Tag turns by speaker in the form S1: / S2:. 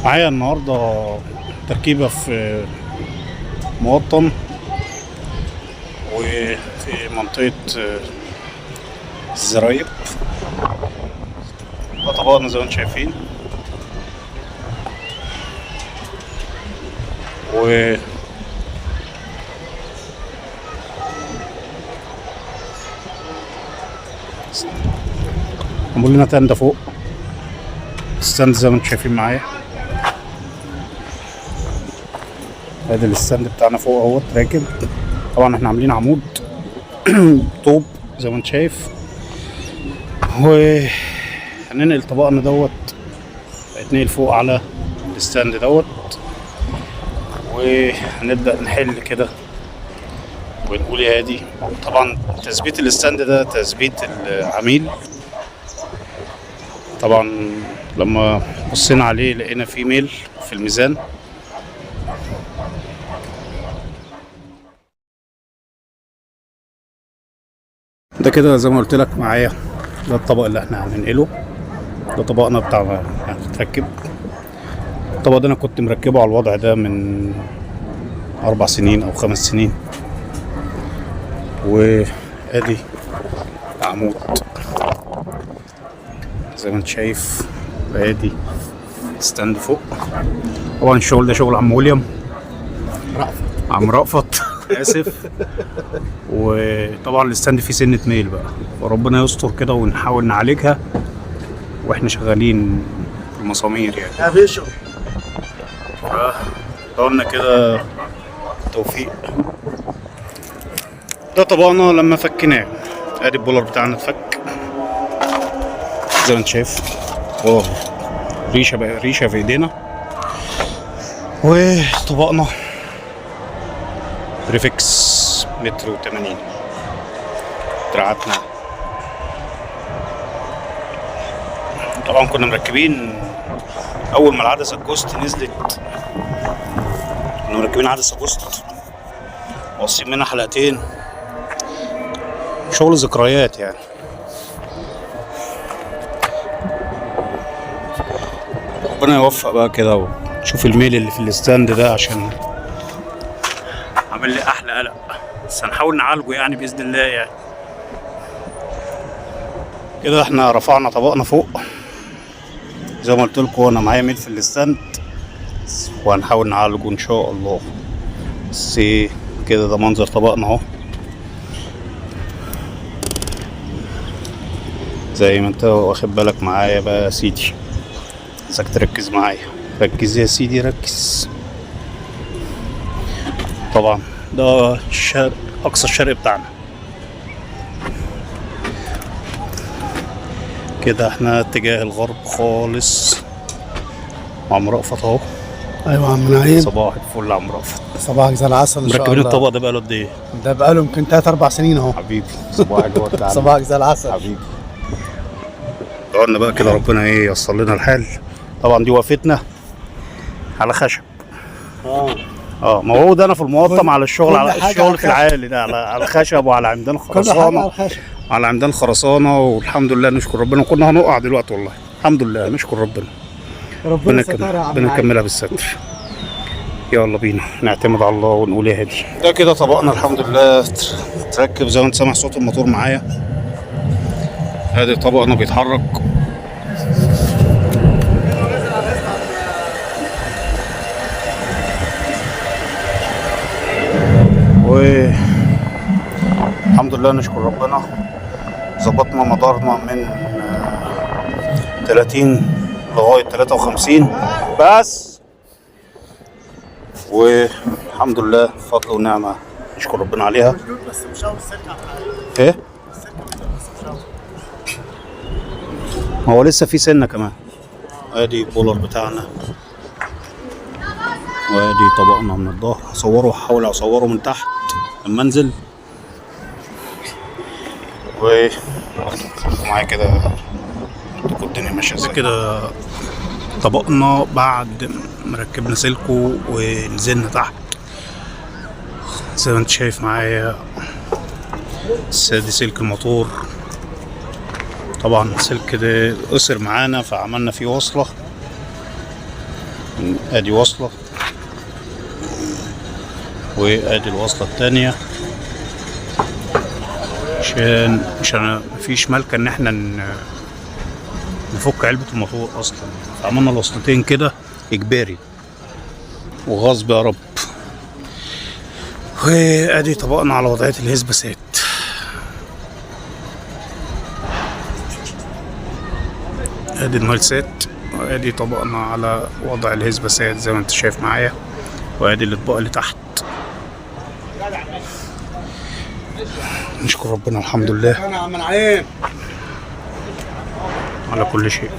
S1: معايا النهارده تركيبة في موطن وفي منطقة الزرايب. ده طبقنا زي ما انتم شايفين، و عملوا لنا تندة فوق الستاند زي ما انتم شايفين معايا. ادي الستاند بتاعنا فوق اهوت راكب. طبعا احنا عاملين عمود طوب زي ما انت شايف، وهننقل طبقنا دوت هيتنقل فوق على الستاند دوت، وهنبدأ نحل كده ونقول يا هادي. طبعا تثبيت الستاند ده تثبيت العميل. طبعا لما بصينا عليه لقينا فيه ميل في الميزان. ده كده زي ما قلت لك معايا، ده الطبق اللي احنا هننقله. ده طبقنا بتاع هنتركب. الطبق ده انا كنت مركبه على الوضع ده من 4 سنين او 5 سنين. وادي عمود زي ما انت شايف، ادي ستاند فوق. طبعا الشغل ده شغل عم ويليام، عم رأفت اسف. وطبعا الستاند فيه سنة ميل بقى، وربنا يستر كده ونحاول نعالجها واحنا شغالين في المسامير يعني.
S2: يا باشا
S1: قلنا كده توفيق. ده طبقنا لما فكناه. ادي البولر بتاعنا اتفك زي ما انت شايف، واو ريشه بقى، ريشه في ايدينا. وطبقنا بريفكس 1.80 متر دراعاتنا. طبعا كنا مركبين اول ما العدسه الجوست نزلت، كنا مركبين عدسه جوست واصلين منها حلقتين. شغل ذكريات يعني. ربنا يوفق بقى كده ونشوف الميل اللي في الستاند ده، عشان عامل لي احلى قلق، بس هنحاول نعالجه يعني باذن الله يعني. كده احنا رفعنا طبقنا فوق زي ما قلت لكم. انا معايا ميل في الستاند وهنحاول نعالجه ان شاء الله. بس كده ده منظر طبقنا اهو زي ما انت واخد بالك معايا بقى يا سيدي. عايزك تركز معايا، ركز يا سيدي ركز. طبعا ده الشرق، اقصى الشرق بتاعنا. كده احنا اتجاه الغرب خالص. وعم رأفت اهو.
S2: ايوه يا عم نعيم،
S1: صباح الفل يا عم رأفت.
S2: صباحك زي العسل ان شاء الله.
S1: مركبين الطبق ده بقاله قد ايه؟
S2: ده بقاله يمكن 3-4 سنين اهو.
S1: حبيبي صباح الورد.
S2: صباحك زي العسل
S1: حبيبي. قلنا بقى كده ربنا ايه ييسر لنا الحال. طبعا دي وقفتنا على خشب. ما هو ده انا في المقطم على الشغل، على الشغل في العالي ده على خشب وعلى عمدان خرسانه. على عمدان خرسانه، والحمد لله نشكر ربنا. كنا هنقع دلوقتي والله، الحمد لله نشكر ربنا. ربنا نكملها بالستر. يلا بينا نعتمد على الله ونقول يا هادي. ده كده طبقنا الحمد لله تركب زي ما انت سامع صوت الموتور معايا. ادي طبقنا بيتحرك. والحمد لله نشكر ربنا. ظبطنا مدارنا من 30 لغاية 53 بس، والحمد لله فضل ونعمة نشكر ربنا عليها.
S2: بس مش عاوز السلك
S1: ايه؟ هو لسه في سنة كمان. ادي البولر بتاعنا، وادي طبقنا من الظهر. هصوره، هحاول اصوره من تحت لما انزل. معايا كده الدنيا ماشيه ازاي. كده طبقنا بعد ما ركبنا سلكه ونزلنا تحت زي ما انت شايف معايا. دي سلك الموتور. طبعا السلك ده قصر معانا فعملنا فيه وصلة ادي وصلة، وادي الوصلة التانية، عشان مفيش ملكة ان احنا نفك علبة الموتور اصلا، فعملنا الوصلتين كده اجباري وغصب يا رب. وادي طبقنا على وضعية الهسبسات. ادي الملسات، وادي طبقنا على وضع الهسبسات زي ما انت شايف معايا، وادي الاطباق اللي تحت. نشكر ربنا الحمد لله على كل شيء.